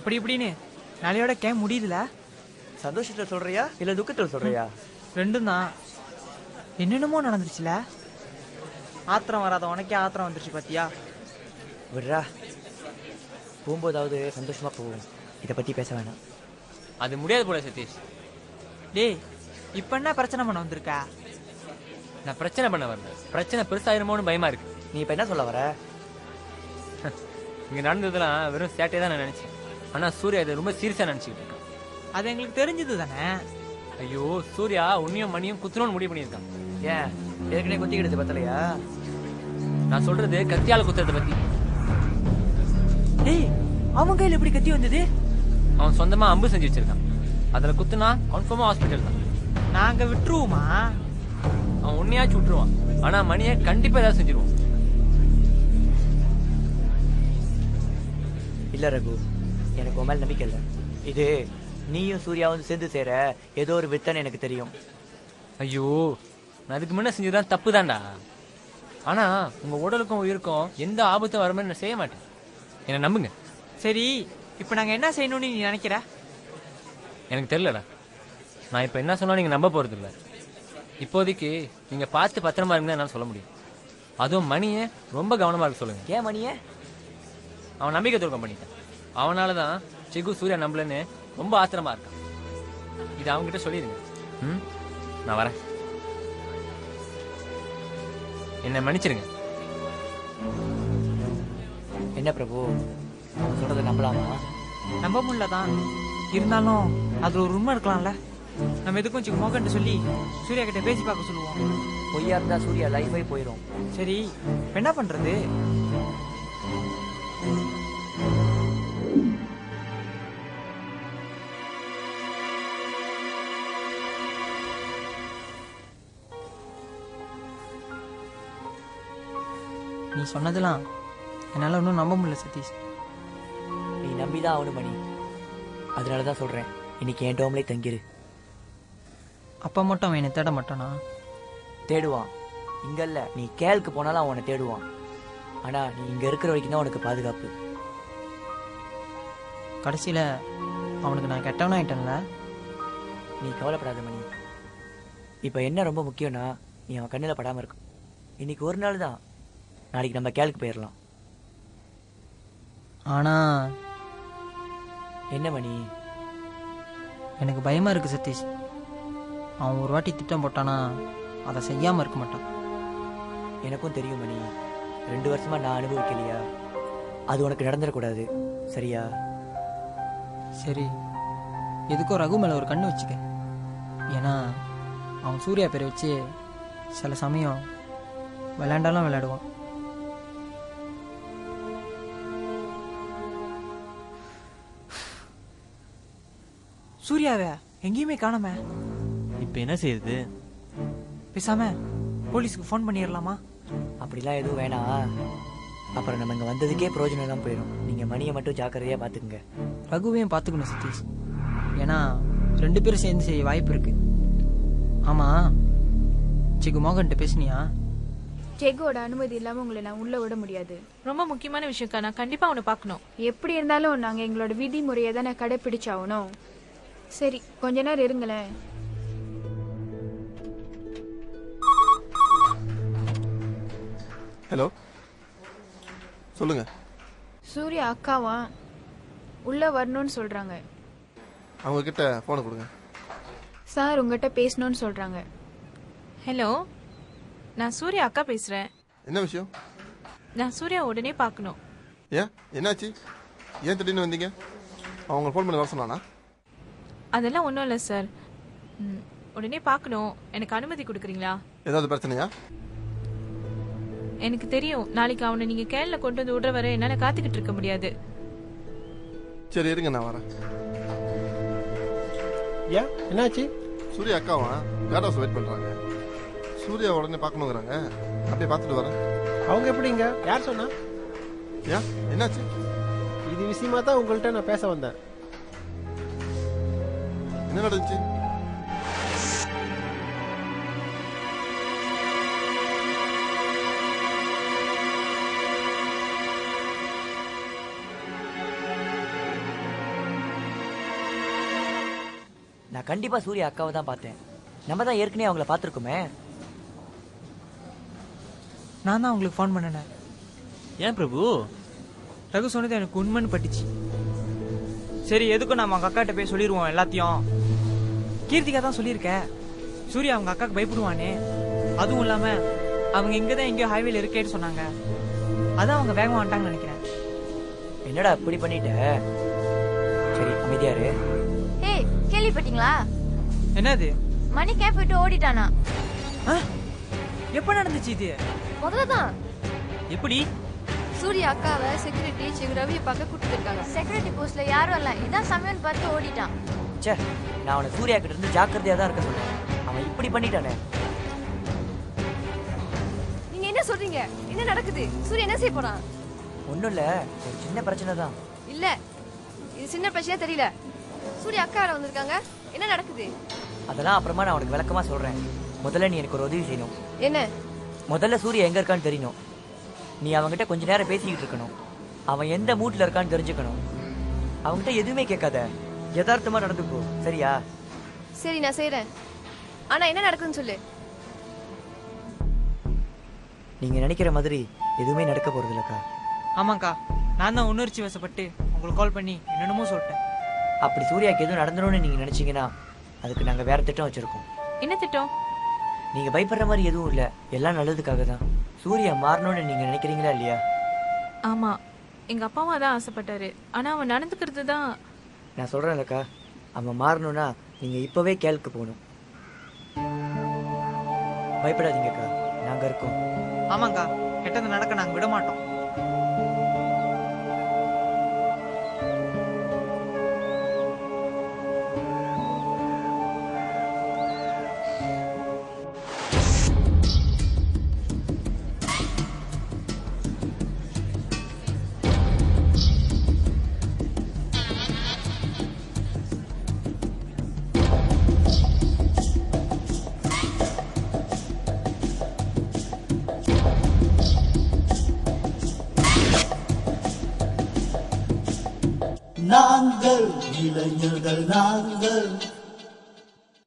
அப்படி இப்படின்னு நாளையோட கேம் முடியுதுல. சந்தோஷத்துல சொல்றியா இல்ல துக்கத்துல சொல்றியா? ரெண்டும் தான். என்னென்னமோ நடந்துருச்சுல. ஆத்திரம் வராத உனக்கே ஆத்திரம் வந்துருச்சு பாத்தியா? விட்றா, போகும்போதாவது சந்தோஷமா போவோம். இதை பத்தி பேச வேணாம். அது முடியாது போல சதீஷ். டேய், இப்ப என்ன பிரச்சனை பண்ண வந்திருக்கா? நான் பிரச்சனை பண்ண வரல, பிரச்சனை பெருசாயிருமோன்னு பயமா இருக்கு. நீ இப்ப என்ன சொல்ல வர? இங்க நடந்ததெல்லாம் வெறும் சேட்டையை தான் நான் நினைச்சேன். ஆனா சூர்யா இதை ரொம்ப சீரியஸா நினைச்சுக்கிட்டு இருக்கான். அது எங்களுக்கு தெரிஞ்சது தானே. ஐயோ, சூர்யா உன்னையும் மணியும் குத்தணும்னு முடிவு பண்ணியிருக்கான். ஏன் ஏற்கனவே குத்திக்கிடுது பத்தலையா? நான் சொல்றது கத்தியால குத்துறதை பத்தி. டேய், அவன் கையில் எப்படி கத்தி வந்தது? அவன் சொந்தமா அம்பு செஞ்சு வச்சிருக்கான். அதுல குத்துனா கன்ஃபார்மா ஹாஸ்பிட்டல் தான். நாங்க விட்டுருவோமா? அவன் உன்னையாச்சும் விட்டுருவான், ஆனா மணியை கண்டிப்பா ஏதாவது செஞ்சிருவான். இல்ல ரகு, எனக்கு உன் மேல நம்பிக்கை இல்லை. இது நீயும் சூர்யாவும் சேர்ந்து சேர ஏதோ ஒரு வித்தன்னு எனக்கு தெரியும். ஐயோ, நான் அதுக்கு முன்ன செஞ்சதுதான் தப்பு தான்டா. ஆனா உங்க உடலுக்கும் உயிருக்கும் எந்த ஆபத்தும் வரும்னு நான் செய்ய மாட்டேன். என்ன நம்புங்க. சரி, இப்ப நாங்க என்ன செய்யணும்னு நீ நினைக்கிற? எனக்கு தெரியலடா. நான் இப்ப என்ன சொன்னா நீங்க நம்ப போறது இல்லை. இப்போதைக்கு நீங்க பார்த்து பத்திரமா இருந்தா என்னால சொல்ல முடியும். அதுவும் மணியை ரொம்ப கவனமா இருக்க சொல்லுங்க. ஏன் மணியே? அவன் நம்பிக்கை துரோகம் பண்ணிட்டான். அவனாலதான் சிகு சூர்யா நம்பலன்னு ரொம்ப ஆத்திரமா இருக்கான். இது அவங்ககிட்ட சொல்லிடுங்க. நான் வரேன். என்ன மன்னிச்சிருங்க. என்ன பிரபு, அவன் சொல்றதை நம்பலாமா? நம்ப முடியலதான். இருந்தாலும் அதுல ஒரு உண்மை இருக்கலாம்ல. நம்ம எதுக்கும் மோகன்ட்டு சொல்லி சூர்யா கிட்ட பேசி பார்க்க சொல்லுவோம். பொய்யா இருந்தா சூர்யா லைஃபே போயிடும். சரி, இப்ப என்ன பண்றது? நீ சொன்னதெல்லாம் என்னால ஒன்றும் நம்ப முடியல சதீஷ். நீ நம்பிதான் ஆகணும் மணி. அதனாலதான் சொல்றேன், இன்னைக்கு என் டோம்லே தங்கிரு. அப்பா மட்டும் அவன் என்னை தேட மாட்டானா? தேடுவான். இங்க இல்ல, நீ கேளுக்கு போனாலும் அவனை தேடுவான். ஆனா நீ இங்க இருக்கிற வரைக்கும் தான் உனக்கு பாதுகாப்பு. கடைசியில அவனுக்கு நான் கெட்டவனா ஆயிட்டேன்ல. நீ கவலைப்படாத மணி. இப்ப என்ன ரொம்ப முக்கியம்னா, நீ அவன் கண்ணில் படாம இருக்கும். இன்னைக்கு ஒரு நாள் தான், நாளைக்கு நம்ம கேளுக்கு போயிடலாம். ஆனா என்ன மணி? எனக்கு பயமா இருக்கு சதீஷ். அவன் ஒரு வாட்டி திட்டம் போட்டானா அதை செய்யாம இருக்க மாட்டான். எனக்கும் தெரியும் மணி. 2 வருஷமா நான் அனுபவிக்கலையா? அது உனக்கு நடந்துடக்கூடாது, சரியா? சரி, எதுக்கோ ரகு மேல ஒரு கண்ணு வச்சுக்க. ஏன்னா அவன் சூர்யா பேரை வச்சு சில சமயம் விளையாண்டாலும் விளையாடுவான். சூர்யாவை எங்கேயுமே காணாம. இப்ப என்ன செய்யுது? பேசாம போலீஸ்க்கு ஃபோன் பண்ணிடலாமா? அப்படிலாம் எதுவும் வேணாம். அப்புறம் நம்ம இங்க வந்ததுக்கே பிரயோஜனம் தான் போயிடும். நீங்க மணியை மட்டும் ஜாக்கிரதையா பாத்துக்குங்க. ரகுவையும் பார்த்துக்கணும் சதீஷ். ஏன்னா 2 பேரும் சேர்ந்து செய்ய வாய்ப்பு இருக்கு. ஆமா, சிகு மோகன்கிட்ட பேசுனியா? ஜெகோட அனுமதி இல்லாம உங்களை நான் உள்ள விட முடியாது. ரொம்ப முக்கியமான விஷயம்க்கா, நான் கண்டிப்பா அவனை பார்க்கணும். எப்படி இருந்தாலும் நாங்க எங்களோட விதிமுறையை தானே கடைபிடிச்சாகணும். சரி, கொஞ்ச நேரம் இருங்களேன். ஹலோ, சொல்லுங்க. சூர்யா அக்காவா உள்ள வரணும்னு சொல்றாங்க. அவங்க கிட்ட போனை கொடுங்க. சார் உங்ககிட்ட பேசணும்னு சொல்றாங்க. ஹலோ, நான் சூர்யா அக்கா பேசுறேன். என்ன விஷயம்? நான் சூர்யா உடனே பார்க்கணும். ஏன், என்னாச்சு? ஏன் திடீர்னு வந்தீங்க? அவங்க ஃபோன் பண்ணி வர சொன்னானா? அதெல்லாம் ஒன்றும் இல்லை சார். உடனே பார்க்கணும். எனக்கு அனுமதி கொடுக்குறீங்களா? ஏதாவது பிரச்சனையா? எனக்கு தெரியும், நாளைக்கு அவனை நீங்க கேள்ல கொண்டு வந்து விடுற வரை என்னால காத்துக்கிட்டு இருக்க முடியாது. சரி இருங்க, நான் வரேன். ஏன், என்னாச்சு? சூர்யா அக்காவா கார்ட் ஹவுஸ் வெயிட் பண்றாங்க. சூர்யா உடனே பார்க்கணுங்கிறாங்க. அப்படியே பார்த்துட்டு வரேன். அவங்க எப்படிங்க? யார் சொன்னா? ஏன், என்னாச்சு? இது விஷயமா தான் உங்கள்கிட்ட நான் பேச வந்தேன். என்ன நடந்துச்சு? நான் கண்டிப்பா சூர்யா அக்காவை தான் பார்த்தேன். நம்ம தான் ஏற்கனவே அவங்கள பார்த்துருக்கோமே. நான் தான் உங்களுக்கு ஃபோன் பண்ணினேன். ஏன் பிரபு? ரகு சொன்னது எனக்கு உண்மைன்னு பட்டுச்சு. சரி, எதுக்கும் நம்ம அவங்க அக்காட்ட போய் சொல்லிடுவோம் எல்லாத்தையும். கீர்த்திகா தான் சொல்லியிருக்கேன், சூர்யா அவங்க அக்காவுக்கு பயப்படுவானே. அதுவும் இல்லாம அவங்க இங்கே தான் எங்கேயோ ஹைவேல இருக்கேன்னு சொன்னாங்க. அதான் அவங்க வேகமாக வந்துட்டாங்கன்னு நினைக்கிறேன். என்னடா இப்படி பண்ணிட்ட? சரி அமைதியாரு. ஏய், கேள்விப்பட்டீங்களா? என்னது? மணி கேப் விட்டு ஓடிட்டானா? எப்ப நடந்துச்சு இது? முதல்ல தான். எப்படி? சூர்யா அக்காவை செக்யூரிட்டி சிவ ரவியை பார்க்க கூட்டிட்டு இருக்காங்க. செக்யூரிட்டி போஸ்ட்ல யாரும் இல்ல, இதான் சமயம் பார்த்து ஓடிட்டான். ச்சே, நான் அவனை சூர்யா கிட்ட இருந்து ஜாக்கிரதையா தான் இருக்க சொன்னேன். அவன் இப்படி பண்ணிட்டானே. நீங்க என்ன சொல்றீங்க? என்ன நடக்குது? சூர்யா என்ன செய்ய போறான்? ஒண்ணும் இல்ல, ஒரு சின்ன பிரச்சனை தான். இல்ல, இது சின்ன பிரச்சனை தெரியல. சூர்யா அக்கா வர வந்திருக்காங்க. என்ன நடக்குது? அதெல்லாம் அப்புறமா நான் உனக்கு விளக்கமா சொல்றேன். முதல்ல நீ எனக்கு ஒரு உதவி செய்யணும். என்ன? முதல்ல சூர்யா எங்க இருக்கான்னு தெரியணும். நீ அவன்கிட்ட கொஞ்ச நேரம் பேசிக்கிட்டு இருக்கணும். அவன் எந்த மூட்ல இருக்கான்னு தெரிஞ்சுக்கணும். அவன்கிட்ட எதுவுமே கேட்காத, யதார்த்தமா நடந்துக்கோ, சரியா? சரி, நான் செய்யறேன். ஆனா என்ன நடக்குதுன்னு சொல்லு. நீங்க நினைக்கிற மாதிரி எதுவுமே நடக்க போறது இல்லக்கா. ஆமாக்கா, நான் தான் உணர்ச்சி வசப்பட்டு உங்களுக்கு கால் பண்ணி என்னென்னமோ சொல்லிட்டேன். அப்படி சூர்யாக்கு எதுவும் நடந்துரும்னு நீங்க நினைச்சீங்கன்னா அதுக்கு நாங்க வேற திட்டம் வச்சிருக்கோம். என்ன திட்டம்? நீங்க பயப்படுற மாதிரி எதுவும் இல்ல, எல்லாம் நல்லதுக்காக தான். சூர்யா மாறணும்னு நீங்க நினைக்கிறீங்களா இல்லையா? ஆமா, எங்க அப்பாவும் அதான் ஆசைப்பட்டாரு. ஆனா அவன் நடந்துக்கிறது தான். நான் சொல்றேன்லக்கா, அவன் மாறணும்னா நீங்க இப்பவே கேளுக்கு போகணும். பயப்படாதீங்கக்கா, நாங்க இருக்கோம். ஆமாக்கா, கெட்டது நடக்க நாங்க விட மாட்டோம். நாங்கள் இளைஞர்கள், நாங்கள்